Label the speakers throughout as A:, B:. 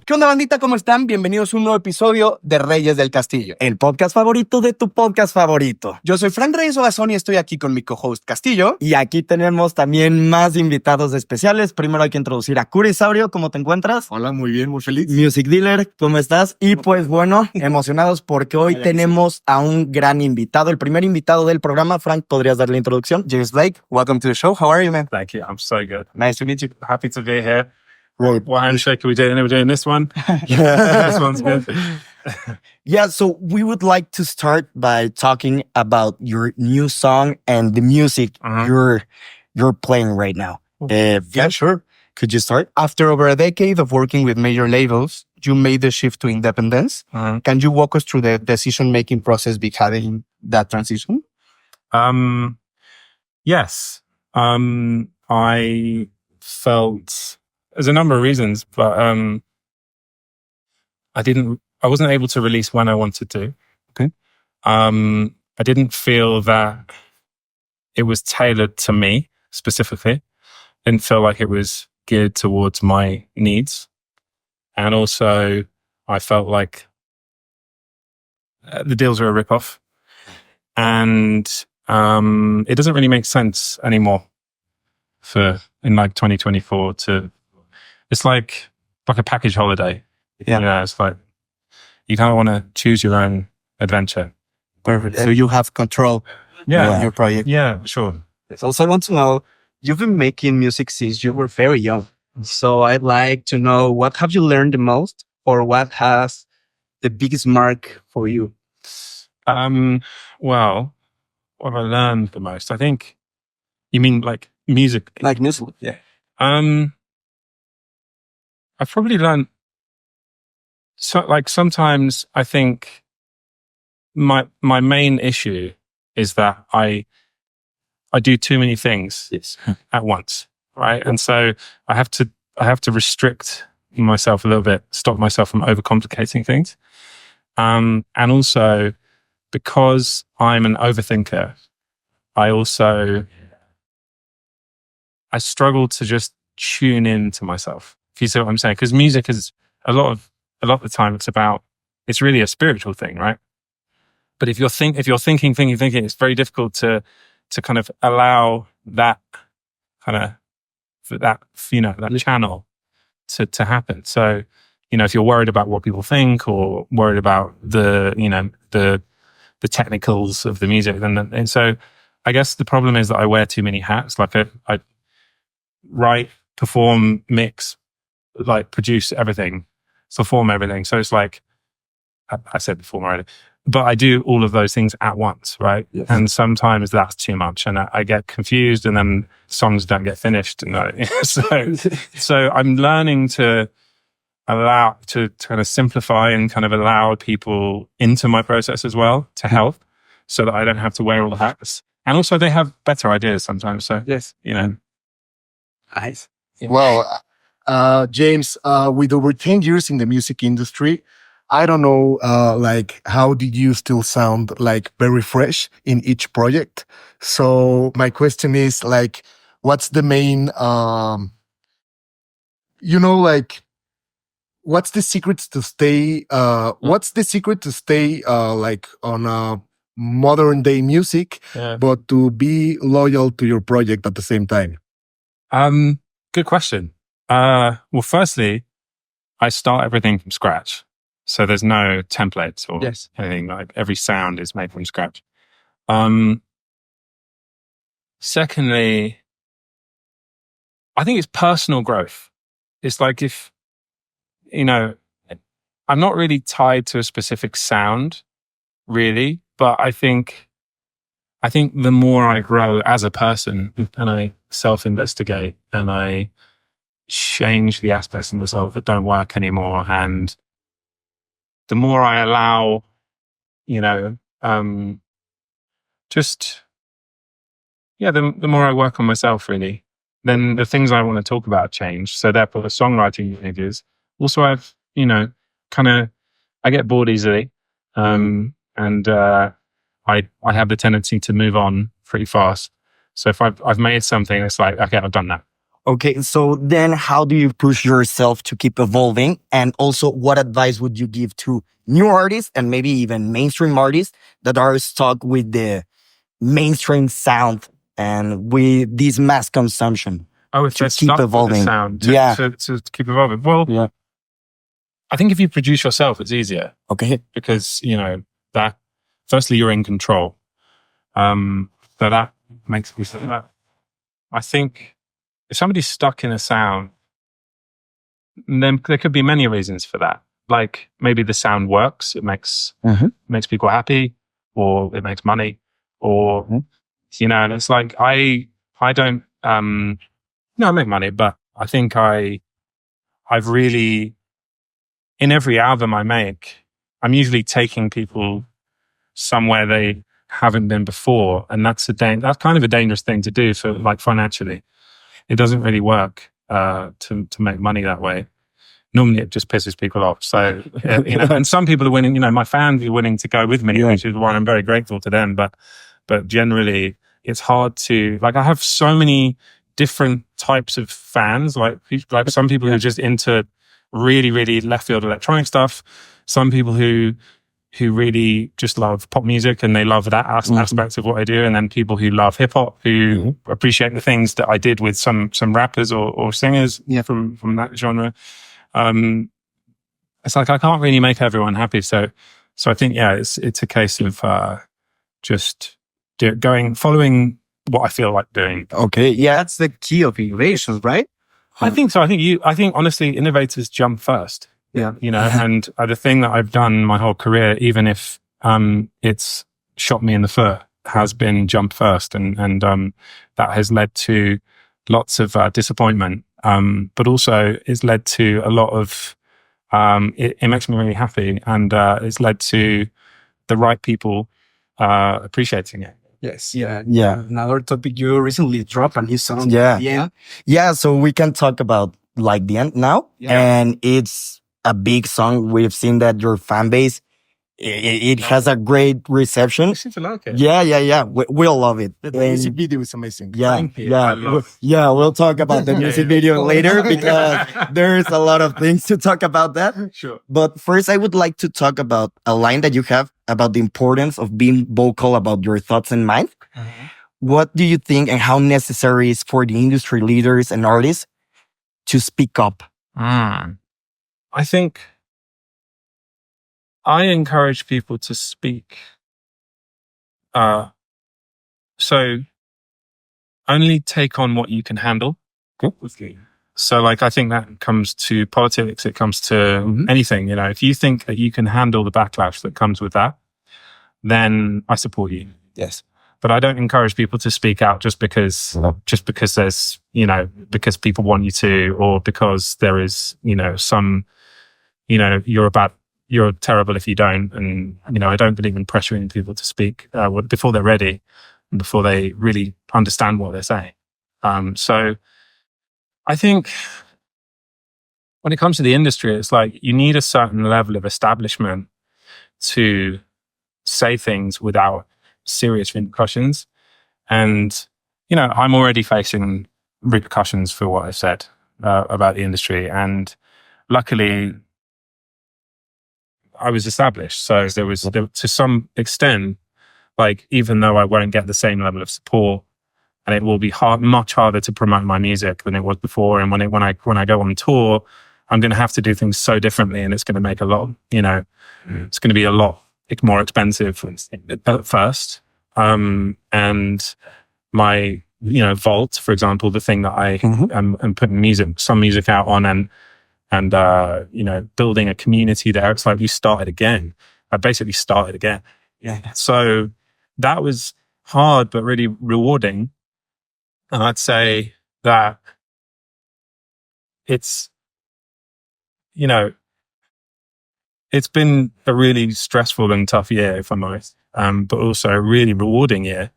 A: ¿Qué onda, bandita? ¿Cómo están? Bienvenidos a un nuevo episodio de Reyes del Castillo,
B: el podcast favorito de tu podcast favorito.
A: Yo soy Frank Reyes Ogazón y estoy aquí con mi co-host Castillxoo.
B: Y aquí tenemos también más invitados especiales. Primero hay que introducir a Kurisaurio. ¿Cómo te encuentras?
C: Hola, muy bien, muy feliz.
B: Music Dealer, ¿cómo estás? Y pues bueno, emocionados porque hoy tenemos a un gran invitado, el primer invitado del programa. Frank, ¿podrías dar la introducción?
A: James Blake, welcome to the show. How are you, man?
D: Thank you. I'm so good.
A: Nice to meet you.
D: Happy to be here. What handshake are we doing? Are we doing this one? This one's good.
B: Yeah, so we would like to start by talking about your new song and the music you're playing right now.
A: Yeah, sure.
B: Could you start?
A: After over a decade of working with major labels, you made the shift to independence. Can you walk us through the decision-making process behind that transition?
D: Yes. I felt there's a number of reasons, but I wasn't able to release when I wanted to.
A: Okay.
D: I didn't feel that it was tailored to me specifically. Didn't feel like it was geared towards my needs. And also I felt like the deals were a rip-off. And it doesn't really make sense anymore in like 2024 it's like a package holiday.
A: Yeah.
D: You know, it's like you kind of want to choose your own adventure.
A: Perfect. So you have control
D: Yeah.
A: of your project.
D: Yeah, sure.
A: Also, I want to know, you've been making music since you were very young. So I'd like to know, what have you learned the most, or what has the biggest mark for you?
D: Well, what have I learned the most? I think you mean like music.
A: Like music, yeah.
D: I've probably learned sometimes I think my main issue is that I do too many things at once, right? And so I have to restrict myself a little bit, stop myself from overcomplicating things. And also because I'm an overthinker, I struggle to just tune in to myself. If you see what I'm saying, because music is a lot of the time it's really a spiritual thing, right? But if you're thinking, it's very difficult to kind of allow that channel to happen. So, if you're worried about what people think or worried about the technicals of the music, and so I guess the problem is that I wear too many hats. Like I write, perform, mix, like produce everything, perform everything. So it's like, I said perform already, but I do all of those things at once, right?
A: Yes.
D: And sometimes that's too much and I get confused and then songs don't get finished. And so I'm learning to allow to kind of simplify and kind of allow people into my process as well to help so that I don't have to wear all the hats. And also they have better ideas sometimes. So,
A: Yes.
C: Nice. Yeah. Well, James, with over 10 years in the music industry, I don't know, how did you still sound like very fresh in each project? So my question is what's the main, what's the secret to stay, on a modern day music, but to be loyal to your project at the same time?
D: Good question. Well, firstly, I start everything from scratch. So there's no templates or anything, like every sound is made from scratch. Secondly, I think it's personal growth. It's like I'm not really tied to a specific sound, really, but I think the more I grow as a person and I self-investigate and I change the aspects of myself that don't work anymore, and the more I allow, the more I work on myself, really, then the things I want to talk about change. So therefore the songwriting changes. Also, I've, I get bored easily. And I have the tendency to move on pretty fast. So if I've made something, it's like, okay, I've done that.
B: Okay, so then how do you push yourself to keep evolving? And also, what advice would you give to new artists and maybe even mainstream artists that are stuck with the mainstream sound and with this mass consumption?
D: Oh, if
B: To
D: they're
B: keep
D: stuck with
B: evolving.
D: the sound
B: Yeah.
D: to keep evolving. Well,
B: Yeah.
D: I think if you produce yourself, it's easier
B: Okay.
D: because, you know, that firstly, you're in control. So that makes me think that I think if somebody's stuck in a sound, then there could be many reasons for that. Like maybe the sound works, it makes people happy, or it makes money, or you know, and it's like I don't no, I make money, but I think I've really in every album I make, I'm usually taking people somewhere they haven't been before, and that's kind of a dangerous thing to do for like financially. It doesn't really work to make money that way. Normally, it just pisses people off. So, you know, and some people are willing. You know, my fans are willing to go with me, which is why I'm very grateful to them. But generally, it's hard to like. I have so many different types of fans. Like some people who are just into really, really left field electronic stuff. Some people who really just love pop music and they love that aspect of what I do. And then people who love hip hop, who appreciate the things that I did with some rappers or singers from that genre. It's like, I can't really make everyone happy. So I think, it's a case of, just following what I feel like doing.
B: Okay. Yeah.
A: That's the key of innovation, right?
D: I think so. I think honestly, innovators jump first.
A: Yeah.
D: You know, and the thing that I've done my whole career, even if it's shot me in the foot, has been jump first, and that has led to lots of disappointment, but also it's led to a lot of it makes me really happy, and it's led to the right people appreciating it.
A: Yes. Yeah.
B: Yeah.
A: Another topic, you recently dropped a new song.
B: Yeah.
A: Yeah.
B: Yeah. So we can talk about Like the End now, and it's a big song. We've seen that your fan base, it has a great reception.
D: You seem to like it.
B: Yeah. We'll love it.
C: The music video is amazing.
B: We'll talk about the music video later because there's a lot of things to talk about that.
D: Sure.
B: But first, I would like to talk about a line that you have about the importance of being vocal about your thoughts and mind. What do you think and how necessary is for the industry leaders and artists to speak up?
D: I think I encourage people to speak. So only take on what you can handle.
B: Okay.
D: So like, I think that comes to politics. It comes to anything, you know, if you think that you can handle the backlash that comes with that, then I support you.
B: Yes.
D: But I don't encourage people to speak out just because there's, you know, because people want you to, or because there is, you know, some, you know, you're terrible if you don't. And, you know, I don't believe in pressuring people to speak before they're ready and before they really understand what they're saying. So I think when it comes to the industry, it's like you need a certain level of establishment to say things without serious repercussions. And, you know, I'm already facing repercussions for what I said about the industry. And luckily, I was established. So there was, to some extent, like, even though I won't get the same level of support, and it will be much harder to promote my music than it was before. And when I go on tour, I'm going to have to do things so differently, and it's going to make a lot, you know, it's going to be a lot more expensive at first. And my, you know, Vault, for example, the thing that I am putting some music out on, and you know, building a community there. It's like we started again. I basically started again.
B: Yeah.
D: So that was hard, but really rewarding. And I'd say that it's, you know, it's been a really stressful and tough year, if I'm honest, but also a really rewarding year.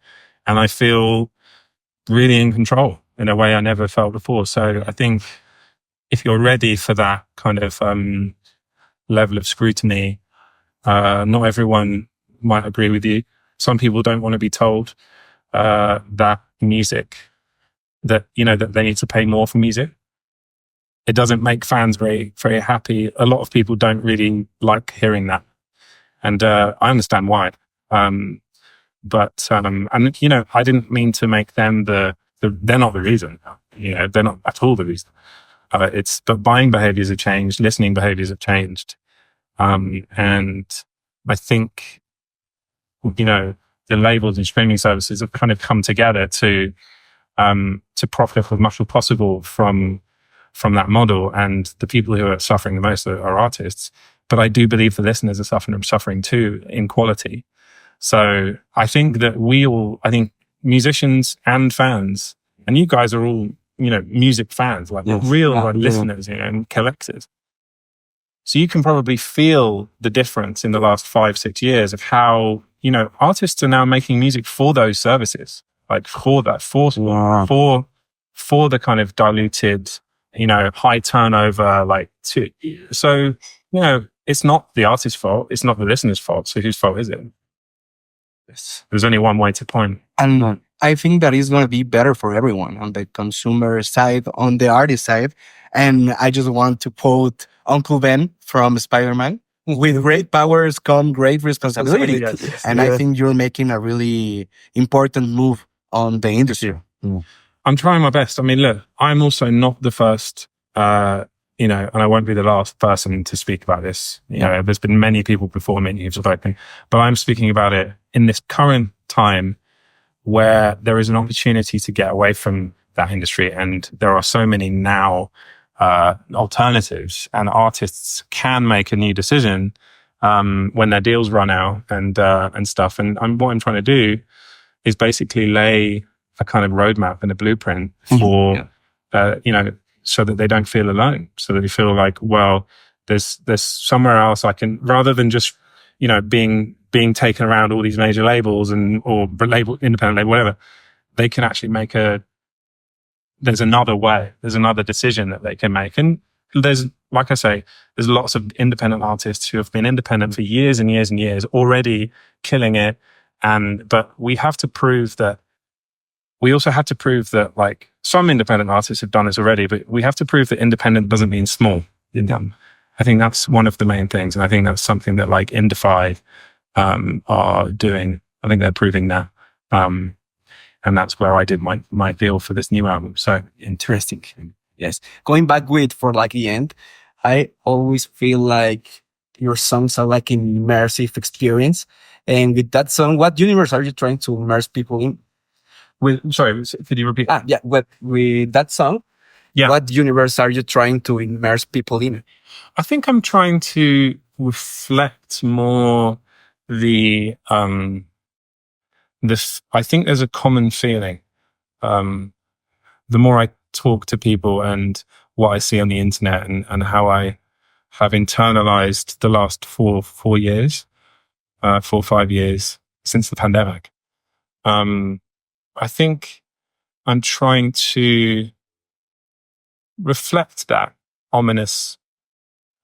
D: And I feel really in control in a way I never felt before. So I think if you're ready for that kind of level of scrutiny, not everyone might agree with you. Some people don't want to be told that music that, that they need to pay more for music. It doesn't make fans very, very happy. A lot of people don't really like hearing that. And, I understand why. And, I didn't mean to make them they're not the reason. They're not at all the reason. But buying behaviors have changed, listening behaviors have changed. And I think, the labels and streaming services have kind of come together to profit as much as possible from that model. And the people who are suffering the most are artists. But I do believe the listeners are suffering too in quality. So I think that I think musicians and fans, and you guys are all, music fans, like real listeners, and collectors. So you can probably feel the difference in the last 5-6 years of how, artists are now making music for those services, like for that, for the kind of diluted, high turnover, so, it's not the artist's fault. It's not the listener's fault. So whose fault is it? There's only one way to point.
A: And I think that is going to be better for everyone on the consumer side, on the artist side. And I just want to quote Uncle Ben from Spider-Man. With great powers come great responsibility. And I think you're making a really important move on the industry.
D: I'm trying my best. I mean, look, I'm also not the first, and I won't be the last person to speak about this. There's been many people before me who've spoken, but I'm speaking about it in this current time where there is an opportunity to get away from that industry. And there are so many now, alternatives, and artists can make a new decision, when their deals run out and stuff. And what I'm trying to do is basically lay a kind of roadmap and a blueprint for, so that they don't feel alone, so that they feel like, well, there's somewhere else I can, rather than just, being taken around all these major labels or independent label, whatever, they can actually there's another way, there's another decision that they can make. And there's, like I say, there's lots of independent artists who have been independent for years and years and years, already killing it. But we also have to prove that, like, some independent artists have done this already, but we have to prove that independent doesn't mean small. I think that's one of the main things. And I think that's something that, like, Indify, are doing. I think they're proving that. And that's where I did my deal for this new album. So
A: interesting. Yes. Going back for like the end, I always feel like your songs are like an immersive experience. And with that song, what universe are you trying to immerse people in?
D: Sorry, could you repeat?
A: With that song, what universe are you trying to immerse people in?
D: I think I'm trying to reflect more I think there's a common feeling. The more I talk to people and what I see on the internet and how I have internalized the last 4 or 5 years since the pandemic, I think I'm trying to reflect that ominous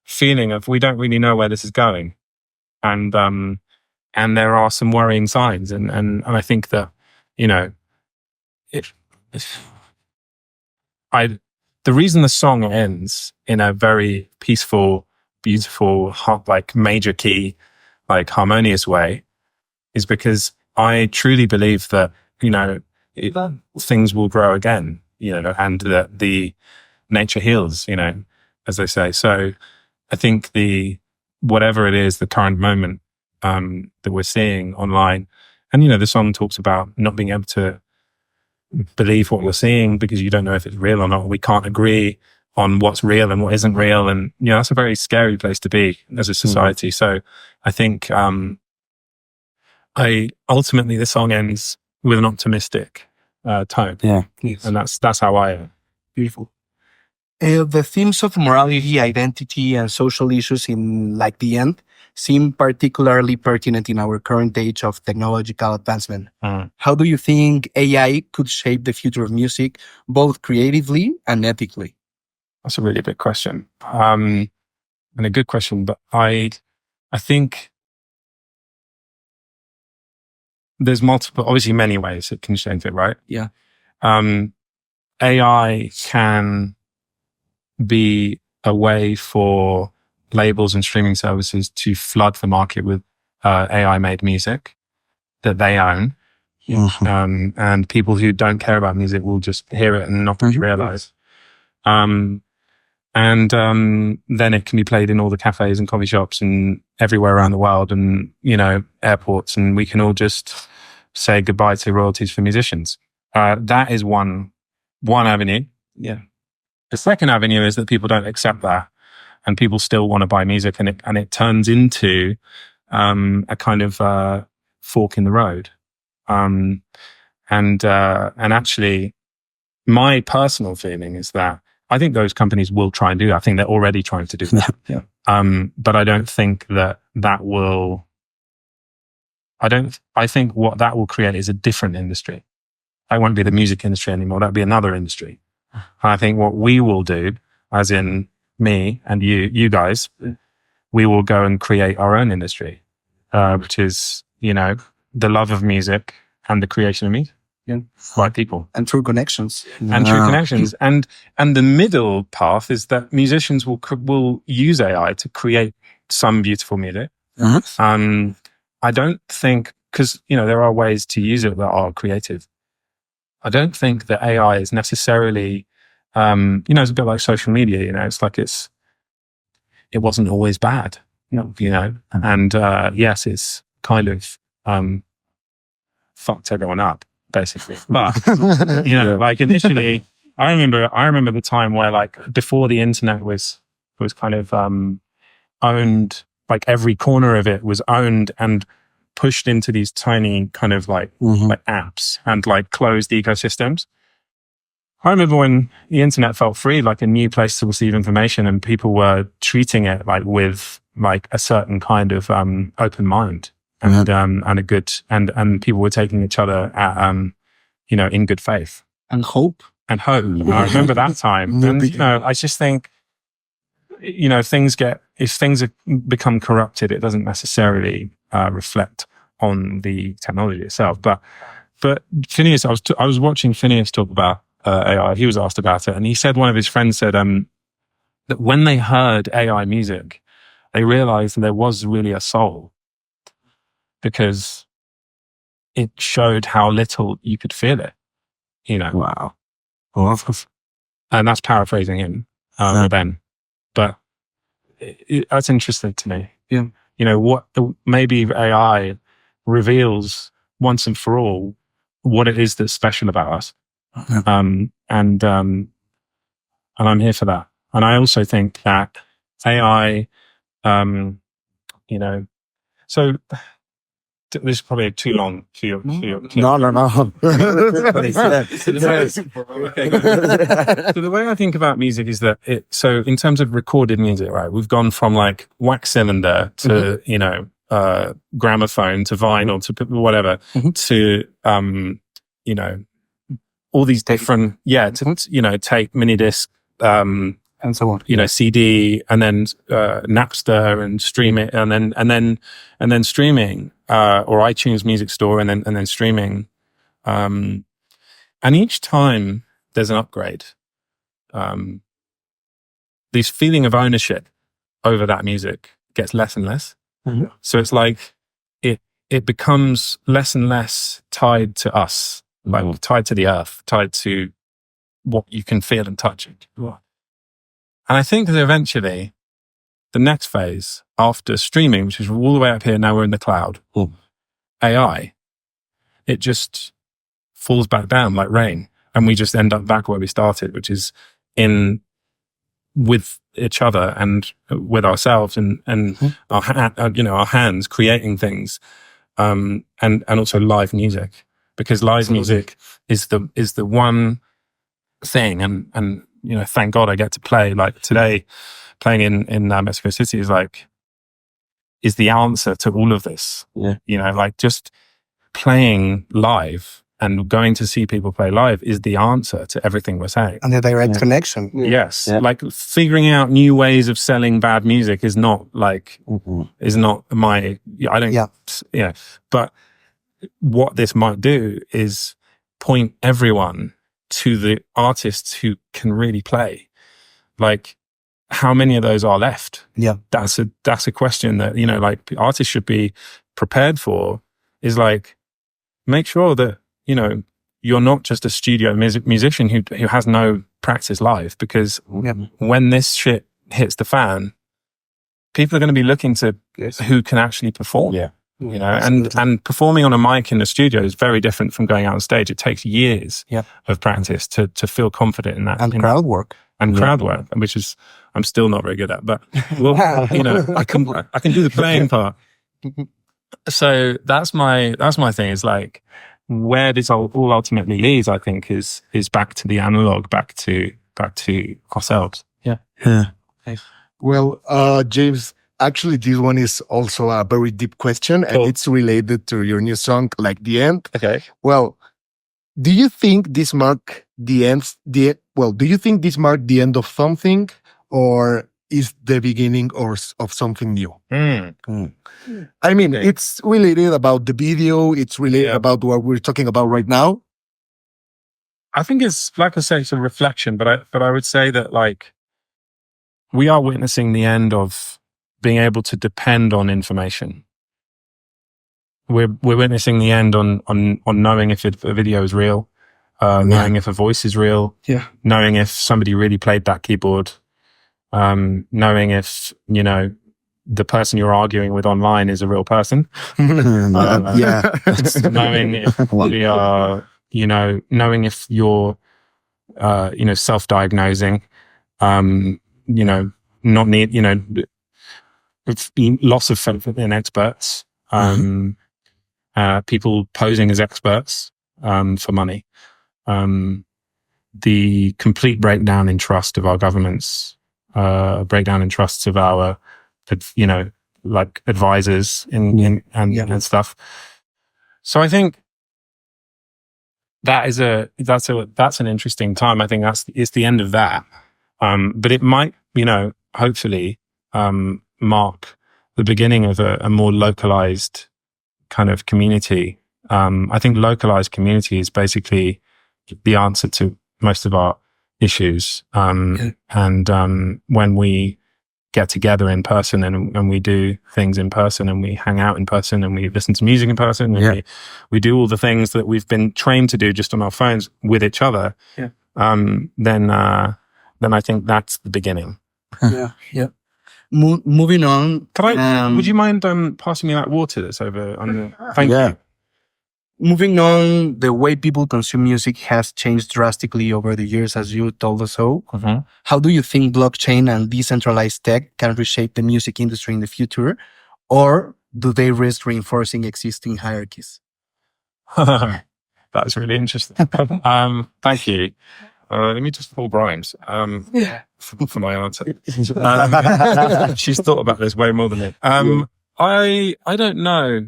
D: feeling of we don't really know where this is going. And there are some worrying signs. And I think that, the reason the song ends in a very peaceful, beautiful, like major key, like harmonious way is because I truly believe that, things will grow again, and that the nature heals, as they say. So I think whatever it is, the current moment, that we're seeing online, and, the song talks about not being able to believe what we're seeing because you don't know if it's real or not. We can't agree on what's real and what isn't real. And, that's a very scary place to be as a society. So I think, ultimately the song ends with an optimistic tone.
A: Yeah. Yes.
D: And that's how I
A: Beautiful. The themes of morality, identity, and social issues in like the end seem particularly pertinent in our current age of technological advancement. How do you think AI could shape the future of music, both creatively and ethically?
D: That's a really big question. And a good question, but I think there's obviously many ways it can change it, right?
A: Yeah.
D: AI can be a way for labels and streaming services to flood the market with AI made music that they own. And people who don't care about music will just hear it and not realize. Then it can be played in all the cafes and coffee shops and everywhere around the world, and, you know, airports, and we can all just say goodbye to royalties for musicians. That is one avenue. Yeah. The second avenue is that people don't accept that, and people still want to buy music, and it turns into a kind of fork in the road. And actually, my personal feeling is that I think those companies will try and do that. I think they're already trying to do that.
B: Yeah.
D: But I don't think that will. I think what that will create is a different industry. That won't be the music industry anymore. That'll be another industry. And I think what we will do, as in me and you guys, we will go and create our own industry, which is, you know, the love of music and the creation of music.
A: Yeah.
D: By people.
A: And through connections.
D: And true connections. And the middle path is that musicians will use AI to create some beautiful music. I don't think, because, you know, there are ways to use it that are creative. I don't think that AI is necessarily, you know, it's a bit like social media, you know, it's like it wasn't always bad, you know, and yes, it's kind of fucked everyone up, basically. But, you know, like initially, I remember the time where, like, before the internet was kind of owned, like every corner of it was owned and pushed into these tiny kind of like apps and like closed ecosystems. I remember when the internet felt free, like a new place to receive information, and people were treating it like with like a certain kind of open mind and a good, and people were taking each other at, you know, in good faith
A: and hope.
D: I remember that time. And, you know, I just think, you know, if things become corrupted, it doesn't necessarily reflect on the technology itself. But Phineas, I was watching Phineas talk about AI. He was asked about it, and he said one of his friends said that when they heard AI music, they realized that there was really a soul, because it showed how little you could feel it. You know.
B: Wow.
D: And that's paraphrasing him, Ben. But that's interesting to me.
A: Yeah.
D: You know, maybe AI reveals once and for all what it is that's special about us. And I'm here for that. And I also think that AI, you know, so this is probably too long for your
B: No.
D: So the way I think about music is that so in terms of recorded music, right, we've gone from like wax cylinder to, you know, gramophone to vinyl to whatever, to, you know, all these different, to, you know, tape, mini disc,
A: and so on,
D: you know, CD, and then Napster, and stream it, and then streaming, or iTunes Music Store, and then streaming, and each time there's an upgrade, this feeling of ownership over that music gets less and less. So it's like it becomes less and less tied to us, like tied to the earth, tied to what you can feel and touch. And I think that eventually the next phase after streaming, which is all the way up here, now we're in the cloud, AI, it just falls back down like rain. And we just end up back where we started, which is with each other and with ourselves and our hands creating things, and also live music, because live music is the one thing, and you know, thank God I get to play, like today, playing in Mexico City is the answer to all of this.
B: Yeah.
D: You know, like just playing live and going to see people play live is the answer to everything we're saying.
A: And the direct connection.
D: Yes. Yeah. Like figuring out new ways of selling bad music is not like, is not my, I don't, but what this might do is point everyone to the artists who can really play. Like, how many of those are left?
B: Yeah.
D: That's a question that, you know, like artists should be prepared for, is like, make sure that, you know, you're not just a studio musician who has no practice live, because when this shit hits the fan, people are going to be looking to who can actually perform.
B: Yeah.
D: You know, and performing on a mic in the studio is very different from going out on stage. It takes years of practice to feel confident in that.
B: And crowd work.
D: And crowd work, which is, I'm still not very good at, but well, you know, I can do the playing part. So that's my thing, is like, where this all ultimately leads, I think, is back to the analog, back to ourselves. Yeah.
C: Well, James, actually, this one is also a very deep question, and it's related to your new song, like The End.
D: Okay.
C: Well, do you think this marked the end? Do you think this marked the end of something, or is the beginning of something new? I mean, it's related about the video. It's related about what we're talking about right now.
D: I think it's, like I say, it's a reflection, but I would say that, like, we are witnessing the end of being able to depend on information. We're witnessing the end on knowing if a video is real, knowing if a voice is real, knowing if somebody really played that keyboard, knowing if, you know, the person you're arguing with online is a real person. Knowing if we are, you know, knowing if you're, you know, self-diagnosing, you know, not need, you know, loss of faith in experts, people posing as experts, for money, the complete breakdown in trust of our governments, breakdown in trusts of our, you know, like advisors and stuff. So I think that's an interesting time. I think it's the end of that. But it might, you know, hopefully, mark the beginning of a more localized kind of community. I think localized community is basically the answer to most of our issues. And when we get together in person and we do things in person and we hang out in person and we listen to music in person and we do all the things that we've been trained to do just on our phones with each other, then I think that's the beginning.
A: Moving on.
D: Would you mind passing me that water that's over on the... Thank you.
A: Moving on, the way people consume music has changed drastically over the years, as you told us so. How do you think blockchain and decentralized tech can reshape the music industry in the future? Or do they risk reinforcing existing hierarchies?
D: That's really interesting. Thank you. Let me just pull Grimes for my answer. She's thought about this way more than me. I don't know.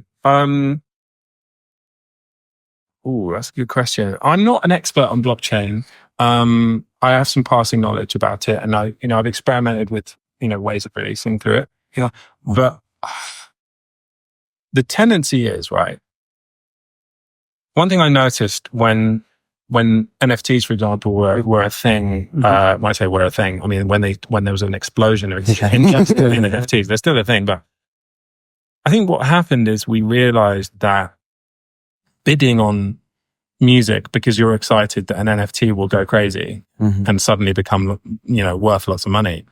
D: Oh, that's a good question. I'm not an expert on blockchain. I have some passing knowledge about it, and I've experimented with, you know, ways of releasing through it. But the tendency is, right. One thing I noticed when NFTs, for example, were a thing, when I say were a thing, I mean, when there was an explosion of interest in NFTs, they're still a thing. But I think what happened is we realized that bidding on music because you're excited that an NFT will go crazy and suddenly become, you know, worth lots of money,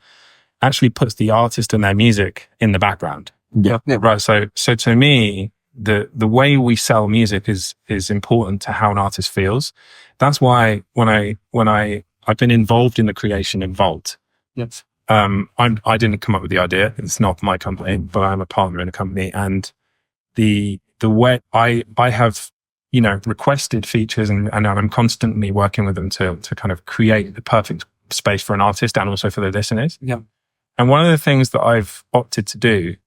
D: actually puts the artist and their music in the background. Right. So to me, the way we sell music is important to how an artist feels. That's why when I've been involved in the creation in Vault. I didn't come up with the idea. It's not my company, but I'm a partner in a company, and the way I have, you know, requested features and I'm constantly working with them to kind of create the perfect space for an artist and also for the listeners. And one of the things that I've opted to do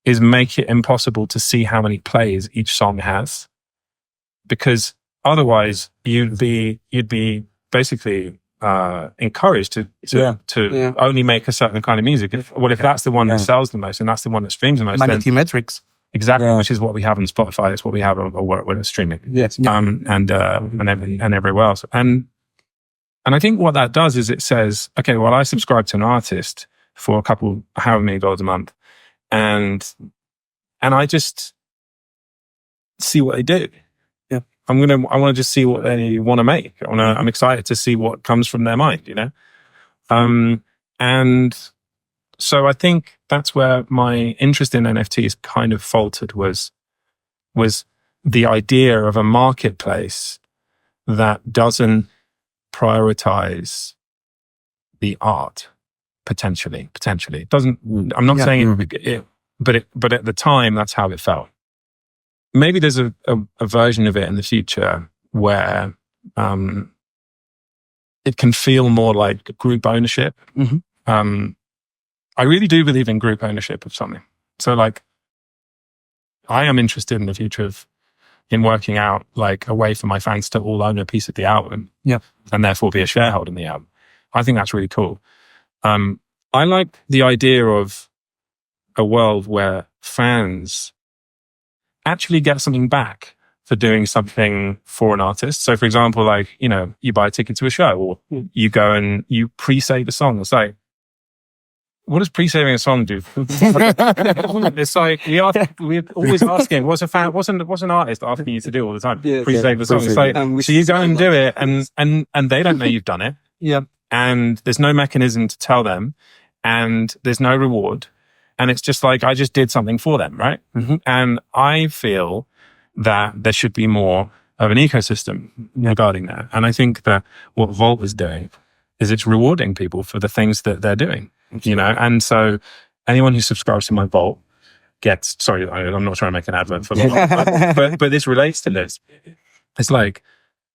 D: is make it impossible to see how many plays each song has, because otherwise you'd be basically encouraged to only make a certain kind of music. If that's the one that sells the most and that's the one that streams the most,
A: Vanity metrics.
D: Exactly, which is what we have on Spotify. It's what we have on streaming. And everywhere else. And And I think what that does is it says, okay, well, I subscribe to an artist for a couple, however many dollars a month, and I just see what they do.
A: Yeah.
D: I want to just see what they want to make. I'm excited to see what comes from their mind, you know? And so I think that's where my interest in NFTs kind of faltered, was the idea of a marketplace that doesn't prioritize the art potentially. It doesn't, I'm not saying it, but at the time, that's how it felt. Maybe there's a version of it in the future where it can feel more like group ownership. I really do believe in group ownership of something. So like, I am interested in the future in working out like a way for my fans to all own a piece of the album, and therefore be a shareholder in the album. I think that's really cool. I like the idea of a world where fans actually get something back for doing something for an artist. So for example, like, you know, you buy a ticket to a show, or you go and you pre-save a song. It's like, what does pre-saving a song do? It's like, we're always asking, what's an artist asking you to do all the time? Pre-save the song. It's like, so you go and do it, and they don't know you've done it.
A: Yeah.
D: And there's no mechanism to tell them, and there's no reward. And it's just like, I just did something for them, right? And I feel that there should be more of an ecosystem regarding that. And I think that what Vault is doing is it's rewarding people for the things that they're doing, you know? And so anyone who subscribes to my Vault gets, sorry, I'm not trying to make an advert for Vault, but this relates to this. It's like,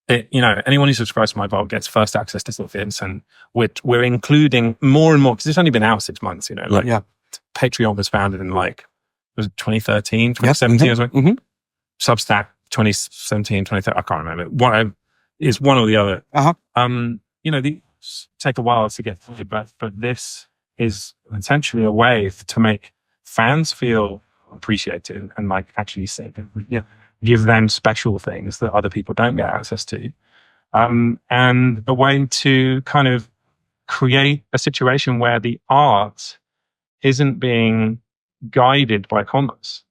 D: you know, anyone who subscribes to my Vault gets first access to stuff, and we're including more and more, because it's only been out 6 months, you know, like Patreon was founded in like, was it 2013, 2017 or something? Substack 2017, 2013, I can't remember. Is one or the other. You know, these take a while to get through, but this is essentially a way to make fans feel appreciated and like actually say, give them special things that other people don't get access to. And a way to kind of create a situation where the art isn't being guided by commerce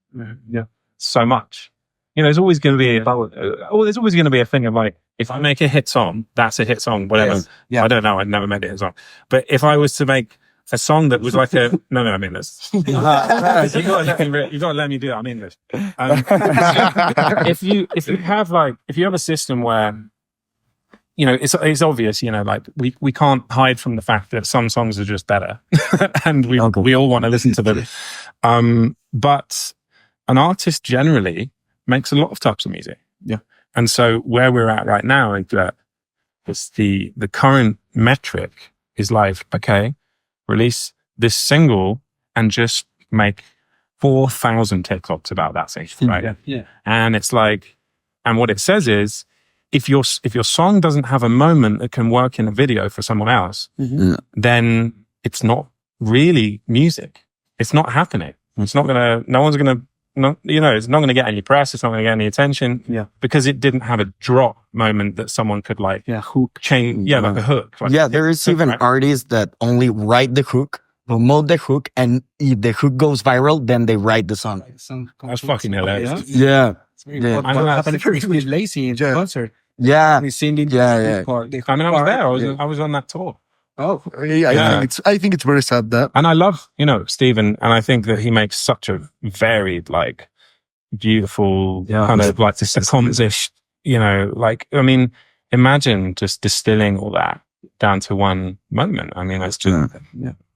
D: so much. You know, there's always going to be a thing of like, if I make a hit song, that's a hit song, whatever. I don't know. I'd never made a hit song. But if I was to make a song that was like no, I mean this. You got to let me do it. I'm English. If you have a system where, you know, it's obvious, you know, like we can't hide from the fact that some songs are just better and we all want to listen to them. But an artist generally makes a lot of types of music.
A: Yeah.
D: And so where we're at right now is that the current metric is like, okay, release this single and just make 4,000 TikToks about that single, right?
A: Yeah.
D: And it's like, and what it says is, if your song doesn't have a moment that can work in a video for someone else, then it's not really music. It's not happening. It's not gonna, no one's gonna, no, you know, it's not gonna get any press. It's not gonna get any attention. Yeah. Because it didn't have a drop moment that someone could like, hook, change, like a hook. Like,
B: there is even artists that only write the hook, promote the hook, and if the hook goes viral, then they write the song.
D: That's fucking hilarious.
B: Yeah.
A: What happened with Lazy in the concert?
B: Yeah.
A: We singing.
B: Yeah.
A: Part,
D: I mean, I was there. I was on that tour.
C: I think it's very sad that.
D: And I love, you know, Stephen, and I think that he makes such a varied, like, beautiful kind of like this composition, you know, like, I mean, imagine just distilling all that down to one moment. I mean, it's just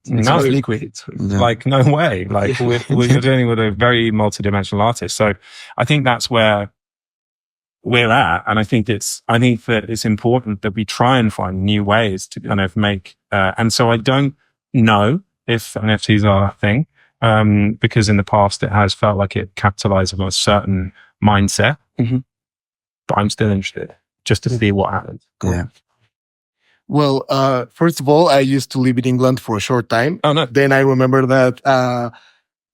A: no liquid.
D: Like, no way. Like, we're dealing with a very multidimensional artist. So I think that's where we're at. And I think that it's important that we try and find new ways to kind of make, and so I don't know if NFTs are a thing, because in the past it has felt like it capitalized on a certain mindset, but I'm still interested just to see what happens.
B: Yeah.
C: Well, first of all, I used to live in England for a short time.
D: Oh, no.
C: Then I remember that,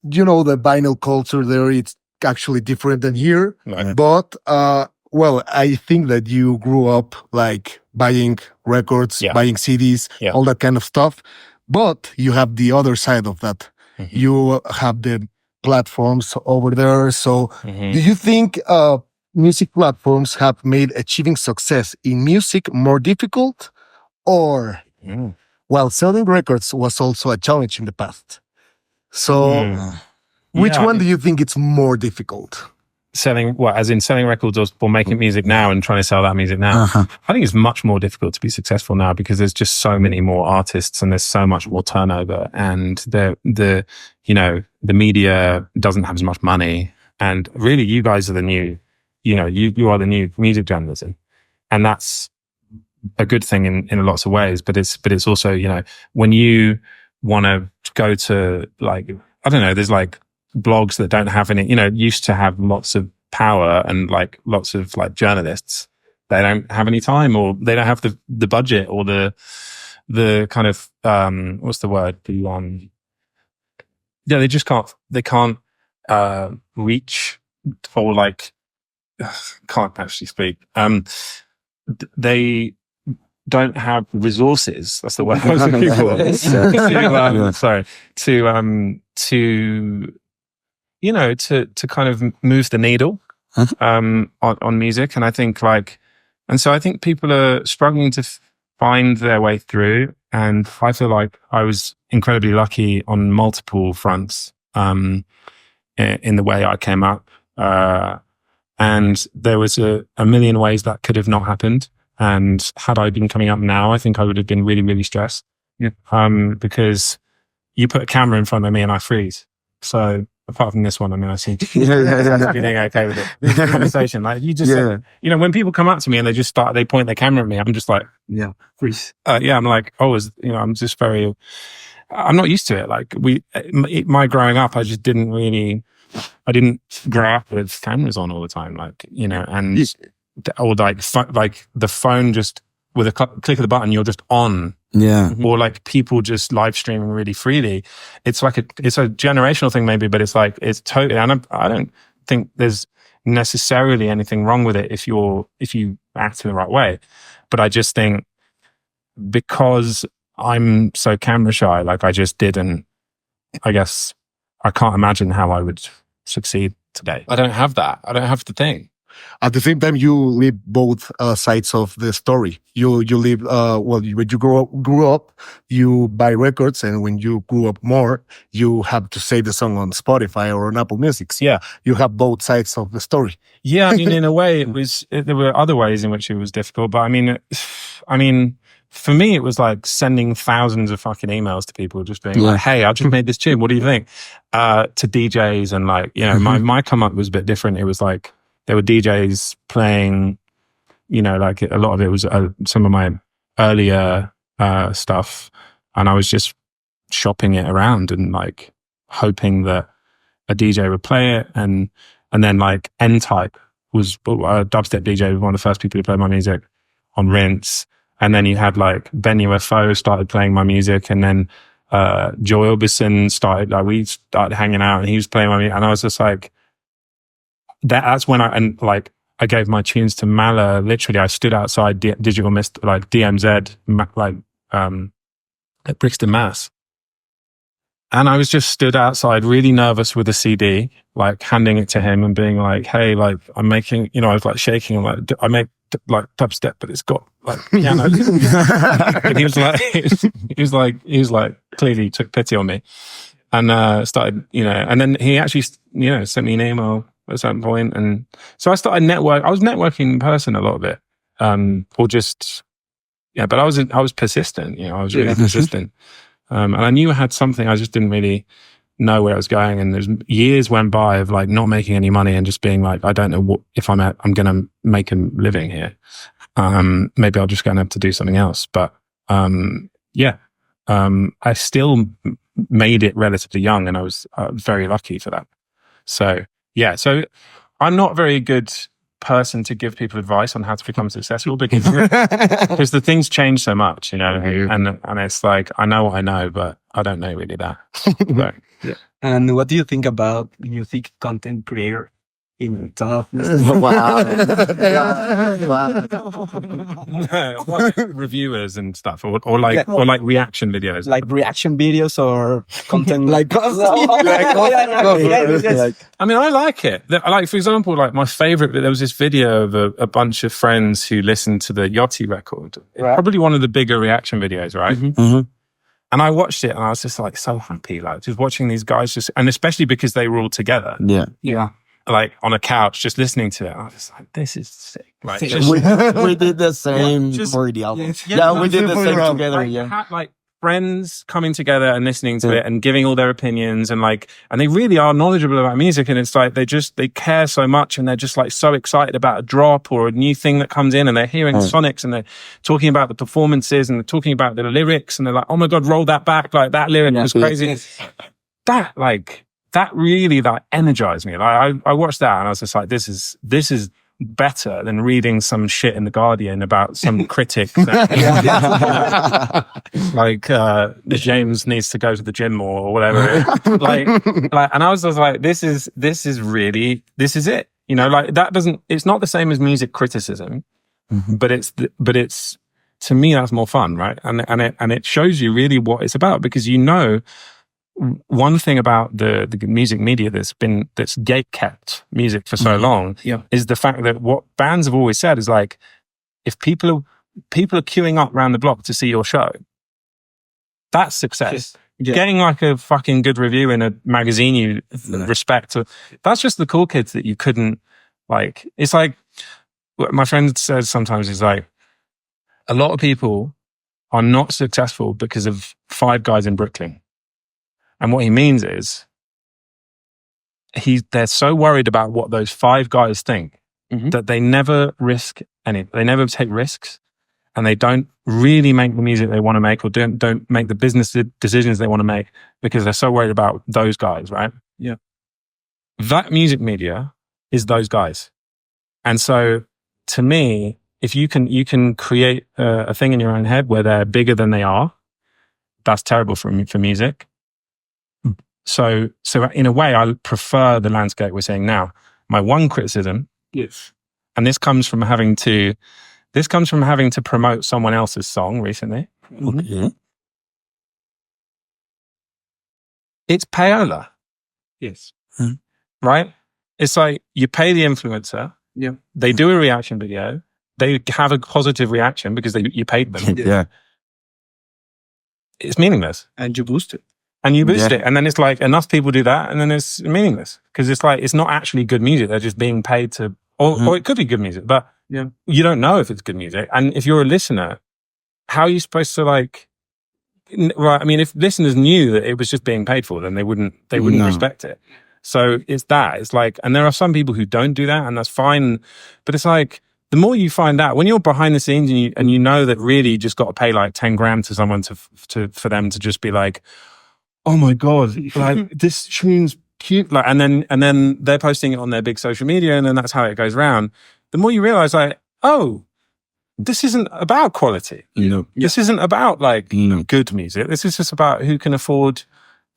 C: you know, the vinyl culture there, it's actually different than here.
D: Right.
C: But, well, I think that you grew up like buying records,
D: Yeah.
C: buying CDs,
D: Yeah.
C: all that kind of stuff. But you have the other side of that.
D: Mm-hmm.
C: You have the platforms over there. So
D: Mm-hmm.
C: do you think music platforms have made achieving success in music more difficult? Or, well, selling records was also a challenge in the past. So which one do you think it's more difficult?
D: Selling what, as in selling records or making music now and trying to sell that music now? I think it's much more difficult to be successful now because there's just so many more artists and there's so much more turnover, and the media doesn't have as much money, and really you guys are the new, you are the new music journalism, and that's a good thing in lots of ways, but it's also, when you want to go to, like, I don't know, there's like blogs that don't have any, used to have lots of power and like lots of like journalists. They don't have any time, or they don't have the budget, or the kind of, what's the word? They just can't reach, or like, can't actually speak. They don't have resources. That's the word I was looking for. To kind of move the needle on music. And I think so I think people are struggling to find their way through. And I feel like I was incredibly lucky on multiple fronts in the way I came up. And there was a million ways that could have not happened. And had I been coming up now, I think I would have been really, really stressed. Yeah. Because you put a camera in front of me and I freeze. So apart from this one, I mean, I seem to be doing okay with it. This conversation, like you just, when people come up to me and they point their camera at me, I'm just like, freeze. I'm like, I'm just I'm not used to it. Like my growing up, I didn't grow up with cameras on all the time, or like the phone just with a click of the button, you're just on.
B: Yeah.
D: Or like people just live streaming really freely. It's like it's a generational thing maybe, but it's totally, and I don't think there's necessarily anything wrong with it if you act in the right way. But I just think because I'm so camera shy, like I guess I can't imagine how I would succeed today. I don't have that. I don't have the thing.
C: At the same time, you live both sides of the story. You live, when you grew up, you buy records, and when you grew up more, you have to save the song on Spotify or on Apple Music. So
D: yeah.
C: You have both sides of the story.
D: Yeah, I mean, in a way, there were other ways in which it was difficult, but I mean, for me, it was like sending thousands of fucking emails to people, just being like, "Hey, I just made this tune. What do you think?" To DJs, and like, my come up was a bit different. It was like, there were DJs playing, like a lot of it was some of my earlier stuff. And I was just shopping it around and like hoping that a DJ would play it. And then like N-Type was a dubstep DJ, was one of the first people who played my music on Rinse. And then you had like Ben UFO started playing my music. And then Joy Orbison we started hanging out and he was playing my music. And I was just like, that's when I gave my tunes to Mala. Literally, I stood outside Digital Mist, like DMZ, at Brixton, Mass. And I was just stood outside, really nervous with a CD, like handing it to him and being like, "Hey, like I'm making," I was like shaking. I'm like, "I make like dubstep, but it's got like piano." And he was like, clearly took pity on me and started, and then he actually, sent me an email at a certain point, and so I started I was networking in person a lot of it, or just but I was persistent. I was really persistent, and I knew I had something. I just didn't really know where I was going, and there's years went by of like not making any money and just being like, I don't know if I'm going to make a living here. Maybe I'll just going to have to do something else. But I still made it relatively young, and I was very lucky for that. So I'm not a very good person to give people advice on how to become successful because the things change so much, and it's like, I know what I know, but I don't know really that. So,
A: And what do you think about music content creator? In tough.
B: Wow.
D: Reviewers and stuff, or like reaction videos.
A: Like reaction videos or content
B: Like,
D: I mean, I like it. Like, for example, like my favorite, there was this video of a bunch of friends who listened to the Yachty record.
A: Right.
D: Probably one of the bigger reaction videos, right?
B: Mm-hmm.
D: And I watched it and I was just like so happy, like just watching these guys just, and especially because they were all together,
B: Yeah.
D: like on a couch, just listening to it. I was just like, this is sick. Like,
A: Sick.
D: just,
B: We did the same for the album. Yeah, we did the same together.
D: like,
B: Yeah.
D: like friends coming together and listening to it and giving all their opinions and like, and they really are knowledgeable about music. And it's like, they care so much and they're just like so excited about a drop or a new thing that comes in and they're hearing sonics and they're talking about the performances and they're talking about the lyrics and they're like, oh my God, roll that back. Like that lyric was crazy. That really like energized me. Like I watched that and I was just like, this is better than reading some shit in the Guardian about some critic that, like James needs to go to the gym more or whatever. like and I was just like, this is it. You know, like it's not the same as music criticism, but it's to me that's more fun, right? And it shows you really what it's about, because you know, one thing about the music media that's gatekept music for so long is the fact that what bands have always said is like, if people are queuing up around the block to see your show, that's success. Getting like a fucking good review in a magazine you respect, that's just the cool kids that you couldn't, like, it's like what my friend says sometimes, is like, a lot of people are not successful because of 5 guys in Brooklyn. And what he means is they're so worried about what those 5 guys think that they never risk anything. They never take risks, and they don't really make the music they want to make, or don't make the business decisions they want to make, because they're so worried about those guys, right?
A: Yeah.
D: That music media is those guys. And so to me, if you can create a thing in your own head where they're bigger than they are, that's terrible for music. So in a way, I prefer the landscape we're seeing now. My one criticism, and this comes from having to promote someone else's song recently. It's payola.
A: Yes.
D: Right? It's like you pay the influencer.
A: Yeah.
D: They do a reaction video. They have a positive reaction because you paid them.
B: Yeah.
D: It's meaningless.
A: And you boost it.
D: And you boost it. And then it's like, enough people do that, and then it's meaningless. Because it's like, it's not actually good music. They're just being paid to, or it could be good music, but you don't know if it's good music. And if you're a listener, how are you supposed to like, right? I mean, if listeners knew that it was just being paid for, then they wouldn't respect it. So it's like, and there are some people who don't do that, and that's fine. But it's like, the more you find out, when you're behind the scenes and you know that really you just got to pay like 10 grand to someone for them to just be like, oh my God, like this tune's cute. Like, and then they're posting it on their big social media, and then that's how it goes around. The more you realize, like, oh, this isn't about quality.
B: No.
D: This isn't about like good music. This is just about who can afford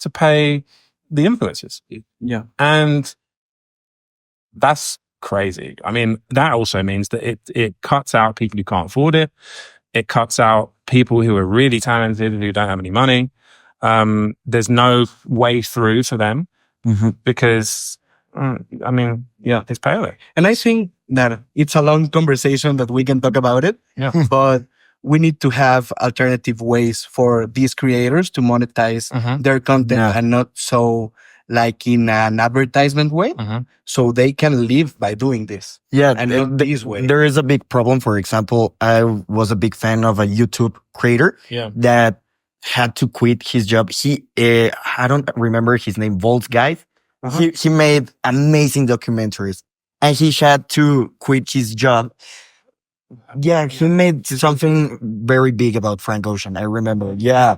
D: to pay the influencers.
A: Yeah.
D: And that's crazy. I mean, that also means that it cuts out people who can't afford it. It cuts out people who are really talented and who don't have any money. There's no way through for them because, I mean, it's payola.
A: And I think that it's a long conversation that we can talk about it.
D: Yeah.
A: But we need to have alternative ways for these creators to monetize their content and not so like in an advertisement way. So they can live by doing this.
B: Yeah.
A: And not this way.
B: There is a big problem. For example, I was a big fan of a YouTube creator that had to quit his job. I don't remember his name, Volt's guy. He made amazing documentaries, and he had to quit his job. Yeah, he made something very big about Frank Ocean. I remember. Yeah.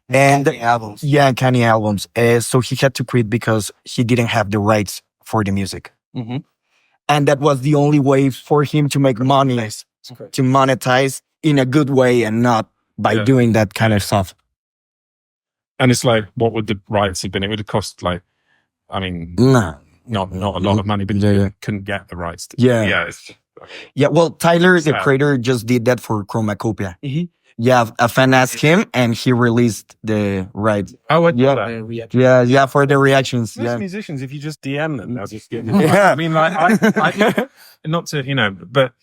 B: And
A: Kanye albums.
B: Yeah, Kanye albums. So he had to quit because he didn't have the rights for the music. And that was the only way for him to make money, to monetize in a good way and not by doing that kind of stuff.
D: And it's like, what would the rights have been? It would have cost like, I mean,
B: No.
D: not a lot of money, but you couldn't get the rights to. It's,
B: Yeah, well, Tyler, the
D: Sad.
B: creator, just did that for Chromacopia.
A: Mhm.
B: Yeah, a fan asked him, and he released the rights.
D: oh,
B: Yeah, for the reactions.
D: Most
B: Yeah,
D: musicians, if you just DM them, they'll just get.
B: Yeah.
D: I mean, like, I not to, but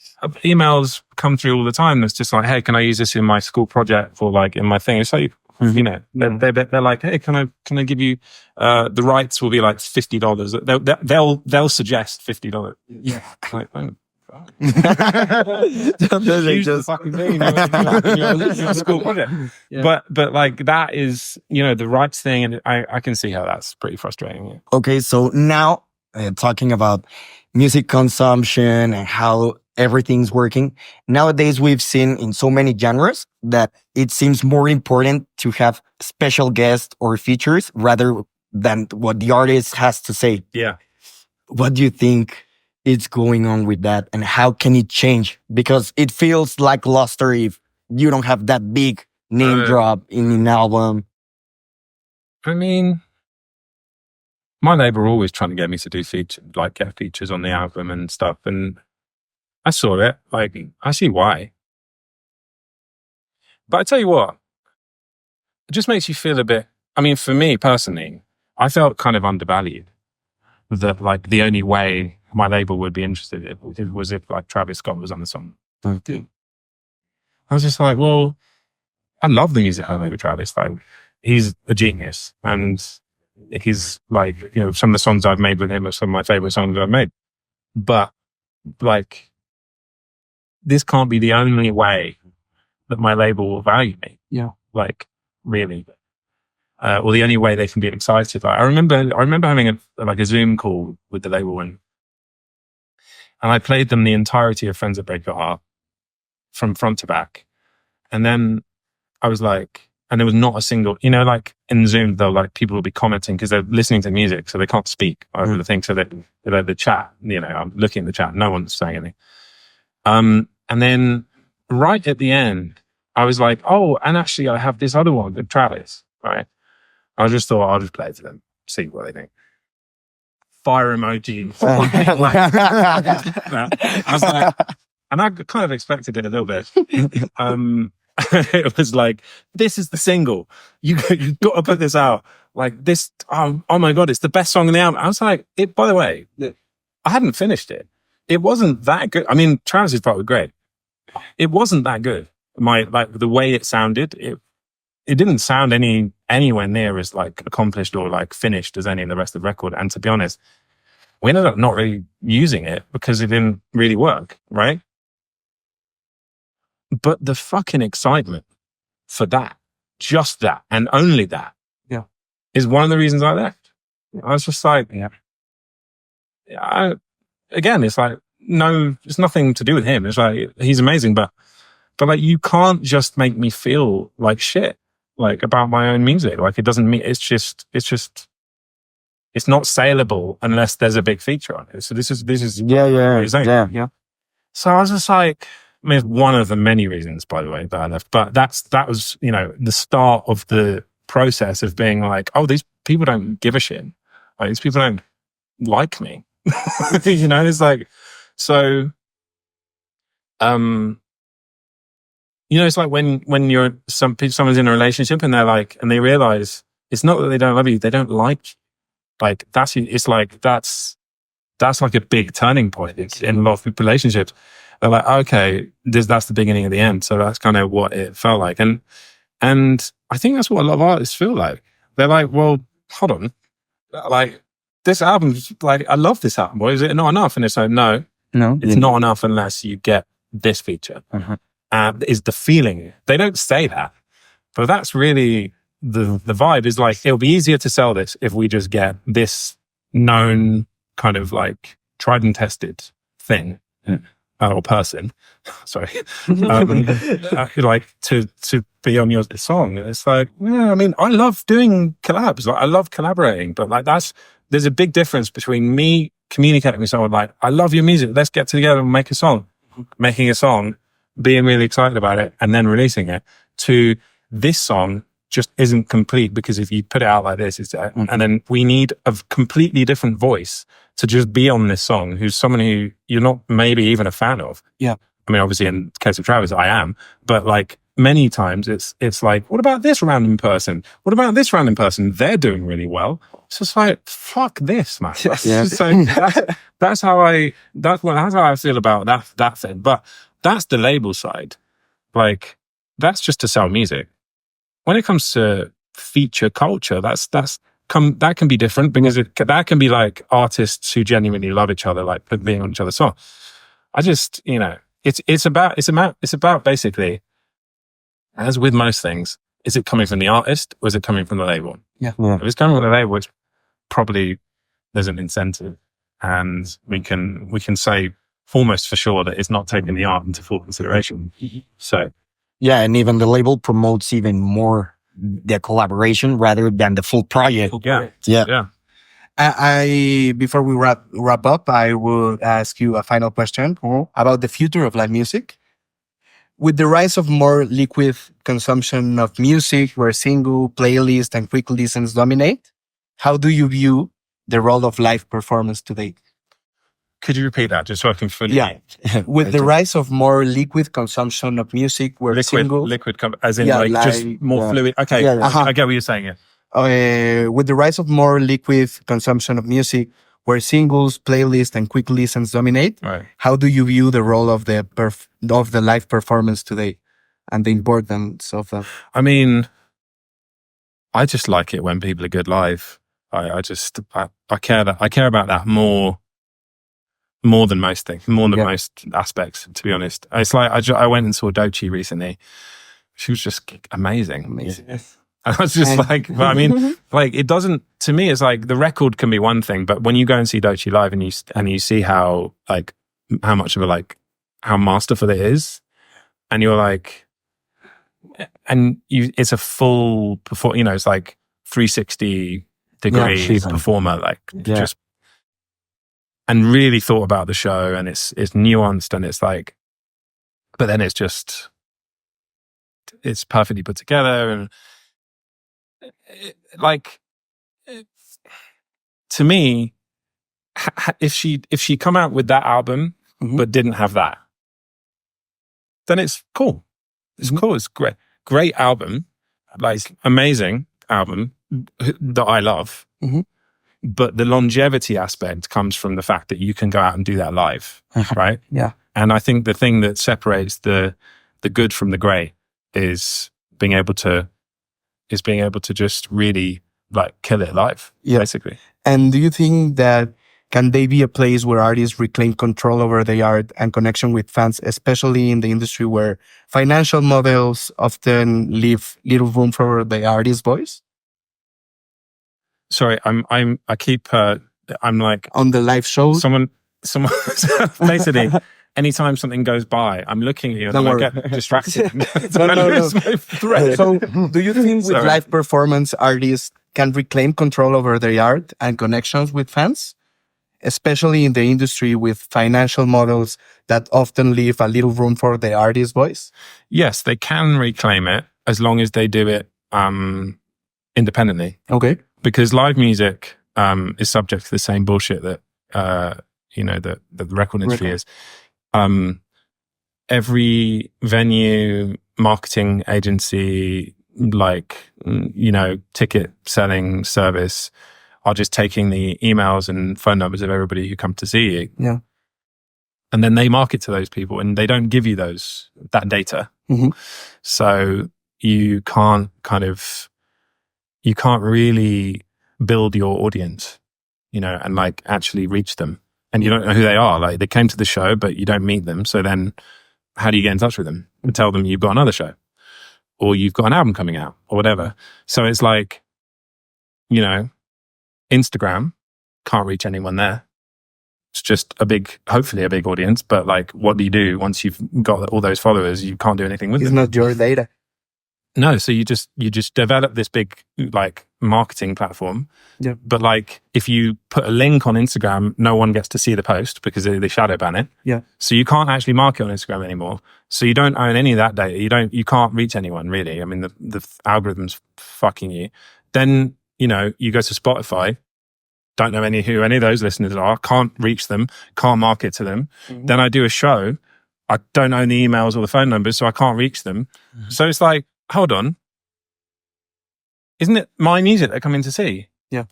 D: emails come through all the time. That's just like, hey, can I use this in my school project or like in my thing? It's like, they're like, hey, can I give you the rights? Will be like $50. They'll suggest $50.
A: Yeah.
D: Like, oh,
B: they
D: use the
B: just
D: fucking thing in your school project.
A: Yeah.
D: But like that is, the rights thing, and I can see how that's pretty frustrating. Yeah.
B: okay. So now talking about music consumption and how everything's working. Nowadays, we've seen in so many genres that it seems more important to have special guests or features rather than what the artist has to say.
D: Yeah.
B: What do you think is going on with that, and how can it change? Because it feels lackluster if you don't have that big name drop in an album.
D: I mean, my label are always trying to get me to do get features on the album and stuff. And I saw it. Like, I see why. But I tell you what, it just makes you feel a bit, I mean, for me personally, I felt kind of undervalued. That like the only way my label would be interested in was if like Travis Scott was on the song. I was just like, well, I love the music I made with Travis. Like, he's a genius, and he's like, some of the songs I've made with him are some of my favorite songs I've made. But like, this can't be the only way that my label will value me.
A: Yeah.
D: Like, really. Or the only way they can be excited. Like, I remember having a Zoom call with the label and I played them the entirety of Friends That Break Your Heart from front to back. And then I was like, and there was not a single, like in Zoom, though, like people will be commenting because they're listening to music, so they can't speak over the thing. So they're the chat, I'm looking at the chat, no one's saying anything. And then right at the end, I was like, oh, and actually I have this other one with Travis, right? I just thought I'll just play it to them, see what they think. Fire emoji. I was like, and I kind of expected it a little bit. It was like, this is the single. You got to put this out. Like this, oh my God, it's the best song in the album. I was like, by the way, I hadn't finished it. It wasn't that good. I mean, Travis's part was great. It wasn't that good. The way it sounded, it didn't sound anywhere near as like accomplished or like finished as any of the rest of the record. And to be honest, we ended up not really using it because it didn't really work, right? But the fucking excitement for that, just that, and only that, is one of the reasons I left. I was just like, again, it's like, no, it's nothing to do with him. It's like, he's amazing, but like, you can't just make me feel like shit. Like about my own music. Like it doesn't mean it's not saleable unless there's a big feature on it. So this is
B: yeah.
D: So I was just like, I mean, it's one of the many reasons, by the way, that I left. But that was, the start of the process of being like, oh, these people don't give a shit. Like these people don't like me. It's like, so it's like when someone's in a relationship and they're like, and they realize it's not that they don't love you, they don't like you. Like that's like a big turning point in a lot of relationships. They're like, okay, that's the beginning of the end. So that's kind of what it felt like. And I think that's what a lot of artists feel like. They're like, well, hold on. Like this album's like, I love this album. Well, is it not enough? And it's like, no, it's not enough unless you get this feature. Is the feeling. They don't say that, but that's really the vibe is like, it'll be easier to sell this if we just get this known kind of like tried and tested thing or person. Sorry. Like to be on your song. It's like, I mean, I love doing collabs. Like, I love collaborating, but like there's a big difference between me communicating with someone like, I love your music. Let's get together and make a song, making a song, being really excited about it and then releasing it, to this song just isn't complete, because if you put it out like this, and then we need a completely different voice to just be on this song, who's someone who you're not maybe even a fan of.
A: Yeah.
D: I mean, obviously in the case of Travis, I am, but like many times it's like, what about this random person? What about this random person? They're doing really well. It's just like, fuck this, man. So that's how I feel about that thing. But that's the label side. Like, that's just to sell music. When it comes to feature culture, that can be different, because that can be like artists who genuinely love each other, like being on each other's song. I just, it's about basically, as with most things, is it coming from the artist or is it coming from the label?
A: Yeah.
D: If it's coming from the label, it's probably there's an incentive, and we can say almost for sure that it's not taking the art into full consideration. So.
B: Yeah, and even the label promotes even more the collaboration rather than the full project.
D: Yeah.
A: I before we wrap up, I will ask you a final question about the future of live music. With the rise of more liquid consumption of music, where single, playlist, and quick listens dominate, how do you view the role of live performance today?
D: Could you repeat that just so I can fully?
A: Yeah. With the rise of more liquid consumption of music, where
D: as in just more fluid. Okay, I get what you're saying. Yeah.
A: With the rise of more liquid consumption of music, where singles, playlists, and quick listens dominate,
D: right,
A: how do you view the role of the live performance today, and the importance of that?
D: I mean, I just like it when people are good live. I care about that more than most things, more than most aspects, to be honest. It's like, I went and saw Doechii recently. She was just amazing.
A: Yes.
D: I was just like, I mean, like, it doesn't, to me, it's like the record can be one thing, but when you go and see Doechii live and you see how much of how masterful it is, and you're like, it's a full it's like 360 degree performer, just, and really thought about the show, and it's nuanced, and it's like, but then it's perfectly put together, and to me, if she come out with that album but didn't have that, then it's cool. It's cool. It's great album, amazing album that I love. But the longevity aspect comes from the fact that you can go out and do that live, right?
A: Yeah.
D: And I think the thing that separates the good from the great is being able to just really kill it live, basically.
A: And do you think that can they be a place where artists reclaim control over their art and connection with fans, especially in the industry where financial models often leave little room for the artist's voice?
D: Sorry, I'm like
A: on the live shows.
D: Someone basically. Anytime something goes by, I'm looking at you and I get distracted.
A: No. So, do you think with live performance, artists can reclaim control over their art and connections with fans, especially in the industry with financial models that often leave a little room for the artist's voice?
D: Yes, they can reclaim it as long as they do it independently.
A: Okay.
D: Because live music is subject to the same bullshit that that the record industry is. Every venue, marketing agency, ticket selling service are just taking the emails and phone numbers of everybody who come to see you.
A: Yeah.
D: And then they market to those people, and they don't give you that data. So you can't really build your audience, and actually reach them. And you don't know who they are. They came to the show, but you don't meet them. So then how do you get in touch with them and tell them you've got another show or you've got an album coming out or whatever? So it's Instagram can't reach anyone there. It's just hopefully a big audience. But what do you do once you've got all those followers? You can't do anything with them.
A: It's not your data.
D: No. So you just develop this big, marketing platform.
A: Yeah.
D: But like, if you put a link on Instagram, no one gets to see the post because they shadow ban it.
A: Yeah.
D: So you can't actually market on Instagram anymore. So you don't own any of that data. You can't reach anyone really. I mean, the algorithm's fucking you. Then, you know, you go to Spotify, don't know who any of those listeners are, can't reach them, can't market to them.
A: Mm-hmm.
D: Then I do a show. I don't own the emails or the phone numbers, so I can't reach them.
A: Mm-hmm.
D: So it's like, hold on. Isn't it my music they're coming to see?
A: Yeah.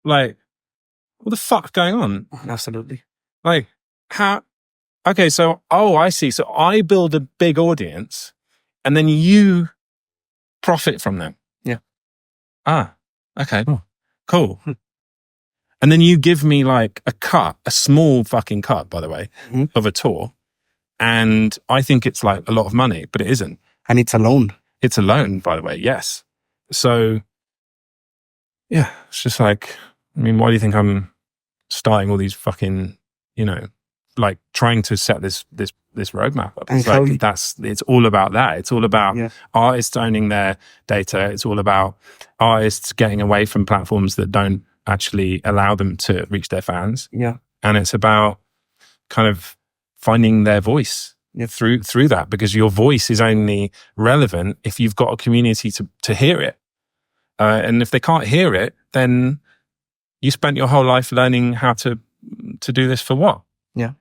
D: Like, what the fuck's going on?
A: Absolutely.
D: Like, how? Okay, so, I see. So I build a big audience and then you profit from them.
A: Yeah.
D: Ah, okay. Cool. And then you give me like a small fucking cut, by the way, of a tour. And I think it's like a lot of money, but it isn't.
A: And it's a loan.
D: It's a loan, by the way. Yes. So, yeah, it's just like, I mean, why do you think I'm starting all these fucking, you know, like trying to set this roadmap up? It's like, it's all about that. It's all about artists owning their data. It's all about artists getting away from platforms that don't actually allow them to reach their fans.
A: Yeah.
D: And it's about kind of finding their voice through that, because your voice is only relevant if you've got a community to hear it. And if they can't hear it, then you spent your whole life learning how to do this for what?
A: Yeah.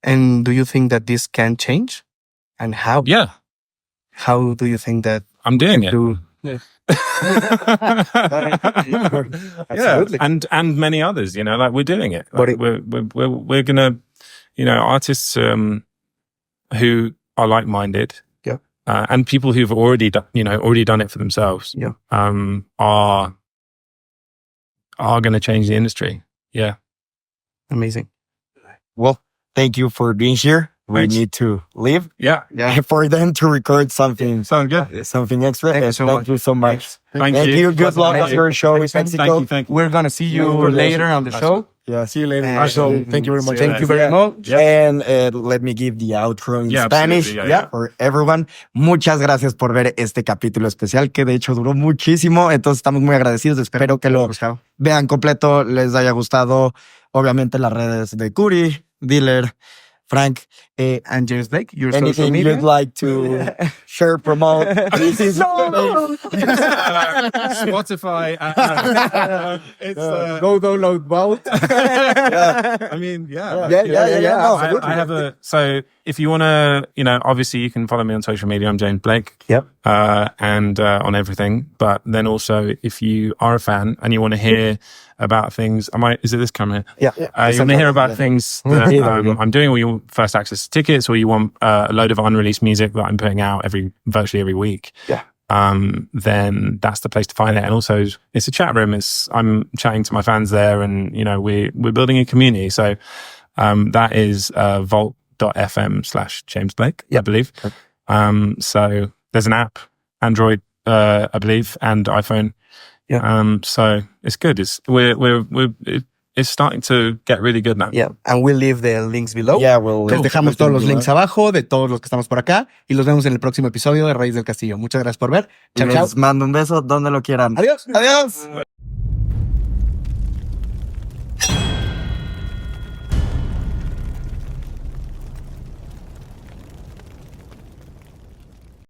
A: And do you think that this can change? And how?
D: Yeah.
A: How do you think that
D: I'm doing it?
A: Yeah.
D: Absolutely. And many others, you know, like we're doing it. Like we're gonna, you know, artists who are like-minded, and people who've already done it for themselves, are going to change the industry. Yeah.
A: Amazing.
B: Well, thank you for being here. We need to leave.
D: Yeah.
B: For them to record something.
D: Sounds good.
B: Something extra.
A: Thank
B: You so much.
D: Thank you.
B: Good luck on your show in Mexico.
D: Thank you.
A: We're going to see you later on the show.
B: Yeah.
C: See you later.
A: And
C: So, thank you very much.
A: Thank you very much.
B: And let me give the outro in Spanish for everyone. Muchas gracias por ver este capítulo especial que de hecho duró muchísimo. Entonces estamos muy agradecidos. Espero que lo vean completo, les haya gustado. Obviamente las redes de Kuri, Dealer, Frank,
A: and James Blake, your social
B: anything
A: media.
B: you'd like to share, promote. This is
D: Spotify. It's
C: Go download both.
D: I mean,
B: No, absolutely.
D: I have so if you want to, you know, obviously you can follow me on social media. I'm James Blake.
B: Yep.
D: And on everything. But then also, if you are a fan and you want to hear about things, is it this camera?
B: Yeah.
D: You want to hear about things that I'm doing, or you want first access to tickets, or you want a load of unreleased music that I'm putting out virtually every week.
B: Yeah.
D: Then that's the place to find it. And also, it's a chat room. I'm chatting to my fans there, and you know, we're building a community. So that is vault.fm/James Blake, I believe. So there's an app, Android, I believe, and iPhone.
A: Yeah.
D: So it's good. It's starting to get really good now.
A: Yeah. And we'll leave the links below.
B: Yeah,
A: Les dejamos todos los links abajo de todos los que estamos por acá y los vemos en el próximo episodio de Reyes del Castillo. Muchas gracias por ver. Chao, chao.
B: Les mando un beso donde lo quieran.
A: Adiós. Adiós.